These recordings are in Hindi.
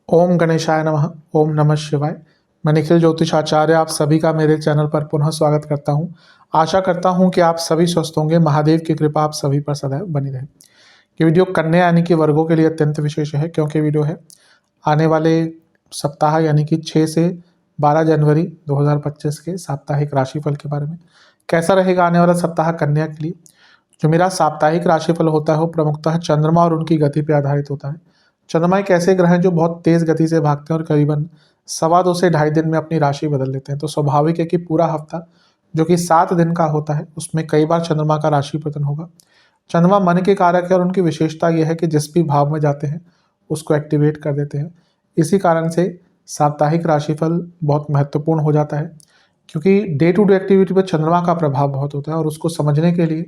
ओम गणेशाय नमः। ओम नमः शिवाय। मैं निखिल ज्योतिष आचार्य आप सभी का मेरे चैनल पर पुनः स्वागत करता हूं। आशा करता हूं कि आप सभी स्वस्थ होंगे। महादेव की कृपा आप सभी पर सदैव बनी रहे। ये वीडियो कन्या यानी कि वर्गों के लिए अत्यंत विशेष है, क्योंकि वीडियो है आने वाले सप्ताह यानी कि 6 से 12 जनवरी 2025 के साप्ताहिक राशिफल के बारे में। कैसा रहेगा आने वाला सप्ताह कन्या के लिए। जो मेरा साप्ताहिक राशिफल होता है वो प्रमुखतः चंद्रमा और उनकी गति पर आधारित होता है। चंद्रमा एक ऐसे ग्रह हैं जो बहुत तेज गति से भागते हैं और करीबन 2.25 से 2.5 दिन में अपनी राशि बदल लेते हैं। तो स्वाभाविक है कि पूरा हफ्ता जो कि 7 दिन का होता है उसमें कई बार चंद्रमा का राशि पतन होगा। चंद्रमा मन के कारक है और उनकी विशेषता यह है कि जिस भी भाव में जाते हैं उसको एक्टिवेट कर देते हैं। इसी कारण से साप्ताहिक राशिफल बहुत महत्वपूर्ण हो जाता है, क्योंकि डे टू डे एक्टिविटी पर चंद्रमा का प्रभाव बहुत होता है और उसको समझने के लिए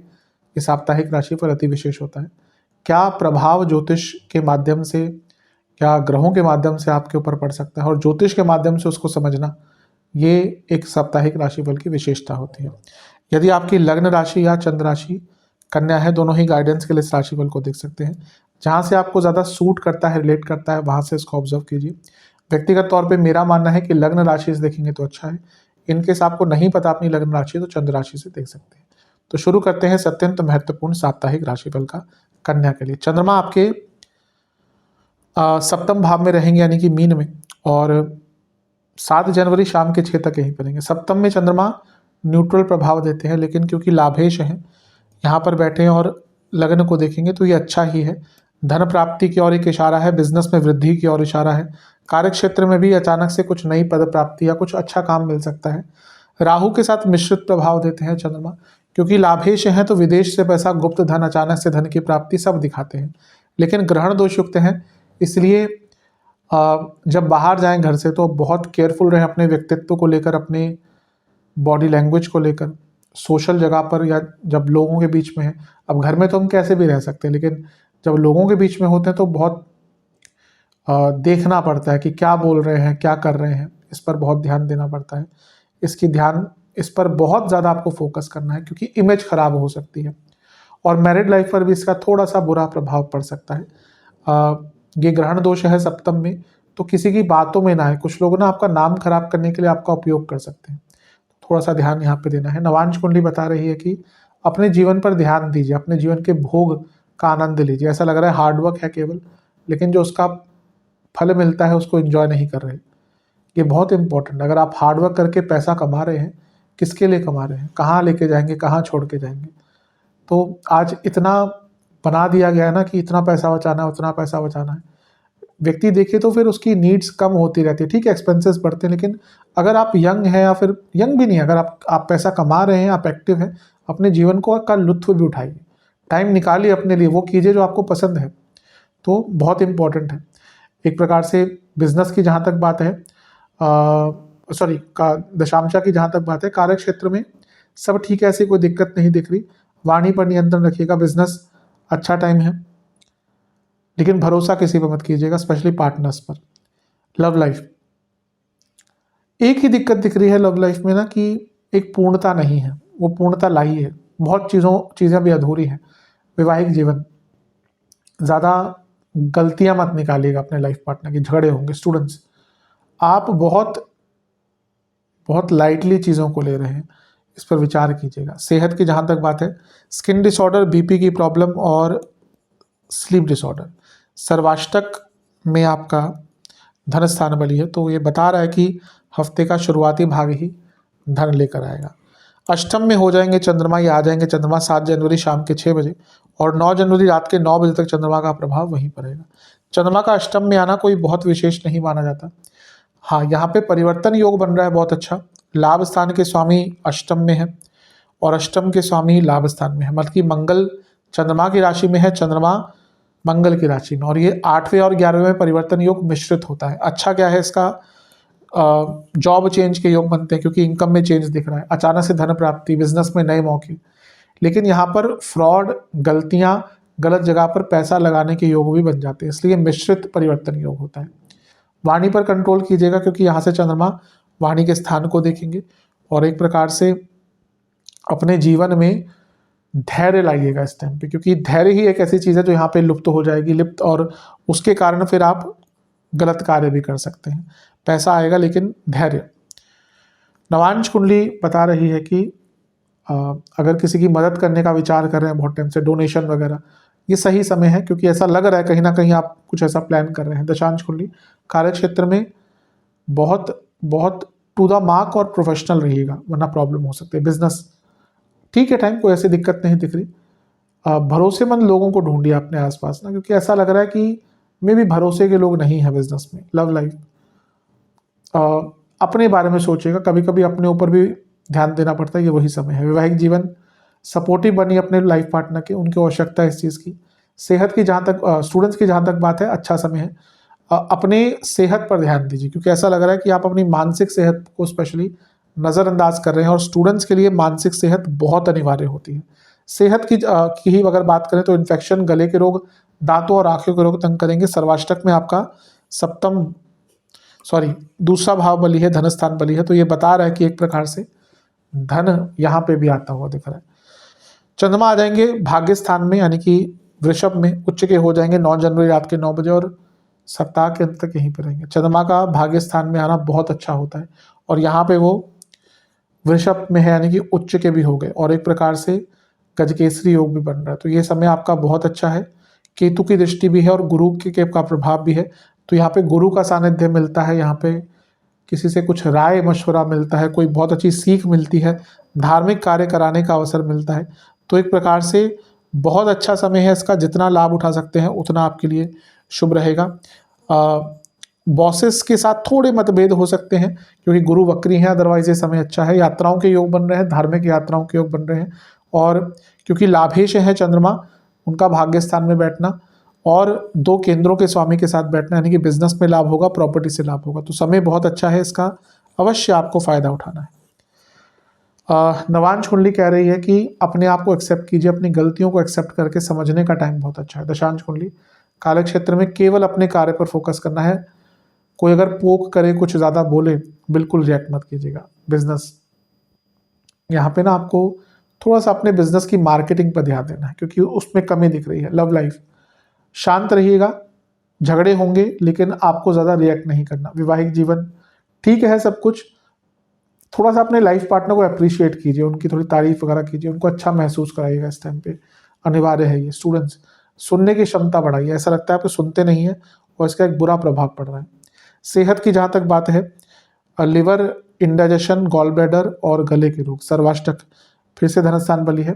ये साप्ताहिक राशिफल अति विशेष होता है। क्या प्रभाव ज्योतिष के माध्यम से, क्या ग्रहों के माध्यम से आपके ऊपर पड़ सकता है और ज्योतिष के माध्यम से उसको समझना, ये एक साप्ताहिक राशिफल की विशेषता होती है। यदि आपकी लग्न राशि या चंद्र राशि कन्या है, दोनों ही गाइडेंस के लिए इस राशिफल को देख सकते हैं। जहाँ से आपको ज़्यादा सूट करता है, रिलेट करता है, वहाँ से इसको ऑब्जर्व कीजिए। व्यक्तिगत तौर पर मेरा मानना है कि लग्न राशि से देखेंगे तो अच्छा है। इनकेस आपको नहीं पता अपनी लग्न राशि तो चंद्र राशि से देख सकते हैं। तो शुरू करते हैं अत्यंत महत्वपूर्ण साप्ताहिक राशिफल का कन्या के लिए। चंद्रमा आपके सप्तम भाव में रहेंगे यानी कि मीन में, और 7 जनवरी शाम के 6 तक यहीं पर रहेंगे। सप्तम में चंद्रमा न्यूट्रल प्रभाव देते हैं, लेकिन क्योंकि लाभेश हैं यहाँ पर बैठे हैं और लग्न को देखेंगे तो ये अच्छा ही है। धन प्राप्ति की ओर एक इशारा है, बिजनेस में वृद्धि की ओर इशारा है। कार्य क्षेत्र में भी अचानक से कुछ नई पद प्राप्ति या कुछ अच्छा काम मिल सकता है। राहु के साथ मिश्रित प्रभाव देते हैं चंद्रमा, क्योंकि लाभेश हैं तो विदेश से पैसा, गुप्त धन, अचानक से धन की प्राप्ति सब दिखाते हैं। लेकिन ग्रहण दोष युक्त हैं, इसलिए जब बाहर जाएं घर से तो बहुत केयरफुल रहें अपने व्यक्तित्व को लेकर, अपने बॉडी लैंग्वेज को लेकर। सोशल जगह पर या जब लोगों के बीच में है, अब घर में तो हम कैसे भी रह सकते हैं, लेकिन जब लोगों के बीच में होते हैं तो बहुत देखना पड़ता है कि क्या बोल रहे हैं, क्या कर रहे हैं। इस पर बहुत ध्यान देना पड़ता है। इस पर बहुत ज़्यादा आपको फोकस करना है, क्योंकि इमेज खराब हो सकती है। और मैरिड लाइफ पर भी इसका थोड़ा सा बुरा प्रभाव पड़ सकता है। ये ग्रहण दोष है सप्तम में, तो किसी की बातों में ना है। कुछ लोग ना आपका नाम खराब करने के लिए आपका उपयोग कर सकते हैं। थोड़ा सा ध्यान यहाँ पे देना है। नवांश कुंडली बता रही है कि अपने जीवन पर ध्यान दीजिए, अपने जीवन के भोग का आनंद लीजिए। ऐसा लग रहा है हार्डवर्क है केवल, लेकिन जो उसका फल मिलता है उसको एंजॉय नहीं कर रहे। ये बहुत इंपॉर्टेंट है। अगर आप हार्डवर्क करके पैसा कमा रहे हैं, किसके लिए कमा रहे हैं, कहाँ लेके जाएंगे, कहाँ छोड़ के जाएंगे। तो आज इतना बना दिया गया है ना कि इतना पैसा बचाना है, उतना पैसा बचाना है। व्यक्ति देखे तो फिर उसकी नीड्स कम होती रहती है। ठीक है, एक्सपेंसेस बढ़ते हैं, लेकिन अगर आप यंग हैं, या फिर यंग भी नहीं, अगर आप पैसा कमा रहे हैं, आप एक्टिव हैं, अपने जीवन को का लुत्फ भी उठाइए। टाइम निकालिए अपने लिए, वो कीजिए जो आपको पसंद है। तो बहुत इंपॉर्टेंट है। एक प्रकार से बिजनेस की जहाँ तक बात है, का दशांशा की जहाँ तक बात है, कार्य क्षेत्र में सब ठीक है, ऐसी कोई दिक्कत नहीं दिख रही। वाणी पर नियंत्रण रखिएगा। बिजनेस अच्छा टाइम है, लेकिन भरोसा किसी पर मत कीजिएगा, स्पेशली पार्टनर्स पर। लव लाइफ, एक ही दिक्कत दिख रही है लव लाइफ में ना, कि एक पूर्णता नहीं है। वो पूर्णता लाई है, बहुत चीज़ें भी अधूरी हैं। वैवाहिक जीवन, ज़्यादा गलतियां मत निकालिएगा अपने लाइफ पार्टनर की, झगड़े होंगे। स्टूडेंट्स, आप बहुत बहुत लाइटली चीज़ों को ले रहे हैं, इस पर विचार कीजिएगा। सेहत की जहाँ तक बात है, स्किन डिसऑर्डर, बीपी की प्रॉब्लम और स्लीप डिसऑर्डर। सर्वाष्टक में आपका धन स्थान बली है, तो ये बता रहा है कि हफ्ते का शुरुआती भाग ही धन लेकर आएगा। अष्टम में हो जाएंगे चंद्रमा, ये आ जाएंगे चंद्रमा 7 जनवरी शाम के 6 बजे, और 9 जनवरी रात के 9 बजे तक चंद्रमा का प्रभाव वहीं पड़ेगा। चंद्रमा का अष्टम में आना कोई बहुत विशेष नहीं माना जाता। हाँ, यहाँ पे परिवर्तन योग बन रहा है बहुत अच्छा। लाभ स्थान के स्वामी अष्टम में है और अष्टम के स्वामी लाभ स्थान में है। मतलब कि मंगल चंद्रमा की राशि में है, चंद्रमा मंगल की राशि में, और ये 8वें और 11वें में परिवर्तन योग मिश्रित होता है। अच्छा क्या है इसका, जॉब चेंज के योग बनते हैं, क्योंकि इनकम में चेंज दिख रहा है, अचानक से धन प्राप्ति, बिजनेस में नए मौके। लेकिन यहाँ पर फ्रॉड, गलतियाँ, गलत जगह पर पैसा लगाने के योग भी बन जाते हैं, इसलिए मिश्रित परिवर्तन योग होता है। वाणी पर कंट्रोल कीजिएगा, क्योंकि यहाँ से चंद्रमा वाणी के स्थान को देखेंगे और एक प्रकार से अपने जीवन में धैर्य लाइएगा इस टाइम पे, क्योंकि धैर्य ही एक ऐसी चीज़ है जो यहाँ पे लुप्त हो जाएगी, लिप्त, और उसके कारण फिर आप गलत कार्य भी कर सकते हैं। पैसा आएगा लेकिन धैर्य। नवांश कुंडली बता रही है कि अगर किसी की मदद करने का विचार कर रहे हैं बहुत टाइम से, डोनेशन वगैरह, ये सही समय है, क्योंकि ऐसा लग रहा है कहीं ना कहीं आप कुछ ऐसा प्लान कर रहे हैं। दशांश कुंडली कार्य क्षेत्र में बहुत बहुत टू द मार्क और प्रोफेशनल रहिएगा, वरना प्रॉब्लम हो सकती है। बिजनेस ठीक है, टाइम कोई ऐसी दिक्कत नहीं दिख रही। भरोसेमंद लोगों को ढूंढिए अपने आसपास ना, क्योंकि ऐसा लग रहा है कि मे भी भरोसे के लोग नहीं है बिजनेस में। लव लाइफ, अपने बारे में सोचिएगा, कभी कभी अपने ऊपर भी ध्यान देना पड़ता है, ये वही समय है। वैवाहिक जीवन सपोर्टिव बनिए अपने लाइफ पार्टनर के, उनकी आवश्यकता है इस चीज़ की। सेहत की जहाँ तक स्टूडेंट्स की जहाँ तक बात है, अच्छा समय है। अपने सेहत पर ध्यान दीजिए, क्योंकि ऐसा लग रहा है कि आप अपनी मानसिक सेहत को स्पेशली नज़रअंदाज कर रहे हैं, और स्टूडेंट्स के लिए मानसिक सेहत बहुत अनिवार्य होती है। सेहत की ही अगर बात करें तो इन्फेक्शन, गले के रोग, दांतों और आंखों के रोग तंग करेंगे। सर्वाष्टक में आपका दूसरा भाव बली है, धन स्थान बली है, तो ये बता रहा है कि एक प्रकार से धन यहाँ पे भी आता हुआ दिख रहा है। चंद्रमा आ जाएंगे भाग्य स्थान में, यानी कि वृषभ में, उच्च के हो जाएंगे 9 जनवरी रात के 9 बजे, और सप्ताह के अंत तक यहीं पर रहेंगे। चंद्रमा का भाग्य स्थान में आना बहुत अच्छा होता है, और यहाँ पे वो वृषभ में है, यानी कि उच्च के भी हो गए, और एक प्रकार से गजकेसरी योग भी बन रहा है। तो ये समय आपका बहुत अच्छा है। केतु की दृष्टि भी है और गुरु के का प्रभाव भी है, तो यहाँ पे गुरु का सानिध्य मिलता है। यहाँ पे किसी से कुछ राय मशवरा मिलता है, कोई बहुत अच्छी सीख मिलती है, धार्मिक कार्य कराने का अवसर मिलता है। तो एक प्रकार से बहुत अच्छा समय है, इसका जितना लाभ उठा सकते हैं उतना आपके लिए शुभ रहेगा। बॉसेस के साथ थोड़े मतभेद हो सकते हैं, क्योंकि गुरु वक्री हैं, अदरवाइज ये समय अच्छा है। यात्राओं के योग बन रहे हैं, धार्मिक यात्राओं के योग बन रहे हैं, और क्योंकि लाभेश है चंद्रमा, उनका भाग्य स्थान में बैठना और 2 केंद्रों के स्वामी के साथ बैठना, यानी कि बिजनेस में लाभ होगा, प्रॉपर्टी से लाभ होगा। तो समय बहुत अच्छा है, इसका अवश्य आपको फायदा उठाना है। नवांश कुंडली कह रही है कि अपने आप को एक्सेप्ट कीजिए, अपनी गलतियों को एक्सेप्ट करके समझने का टाइम बहुत अच्छा है। दशांश कुंडली कार्य क्षेत्र में केवल अपने कार्य पर फोकस करना है। कोई अगर पोक करे, कुछ ज़्यादा बोले, बिल्कुल रिएक्ट मत कीजिएगा। बिजनेस यहाँ पे ना आपको थोड़ा सा अपने बिजनेस की मार्केटिंग पर ध्यान देना है, क्योंकि उसमें कमी दिख रही है। लव लाइफ शांत रहिएगा, झगड़े होंगे लेकिन आपको ज़्यादा रिएक्ट नहीं करना। वैवाहिक जीवन ठीक है सब कुछ, थोड़ा सा अपने लाइफ पार्टनर को अप्रिशिएट कीजिए, उनकी थोड़ी तारीफ वगैरह कीजिए, उनको अच्छा महसूस कराइएगा इस टाइम पे, अनिवार्य है ये। स्टूडेंट्स सुनने की क्षमता बढ़ाइए, ऐसा लगता है आप सुनते नहीं है और इसका एक बुरा प्रभाव पड़ रहा है। सेहत की जहाँ तक बात है, लिवर, इंडाइजेशन, गॉल ब्लैडर और गले के रोग, सर्वाष्टक फिर से धन स्थान बली है।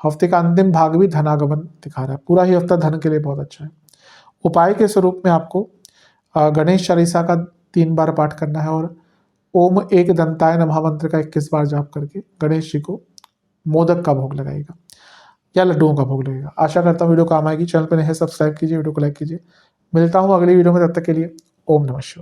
हफ्ते का अंतिम भाग भी धनागमन दिखा रहा है, पूरा ही हफ्ता धन के लिए बहुत अच्छा है। उपाय के स्वरूप में आपको गणेश चालीसा का 3 बार पाठ करना है, और ओम एक दंताय नमः मंत्र का 21 बार जाप करके गणेश जी को मोदक का भोग लगाएगा या लड्डुओं का भोग लगेगा। आशा करता हूँ वीडियो काम आएगी। चैनल पर नए सब्सक्राइब कीजिए, वीडियो को लाइक कीजिए। मिलता हूँ अगली वीडियो में, तब तक के लिए ओम नमः शिवाय।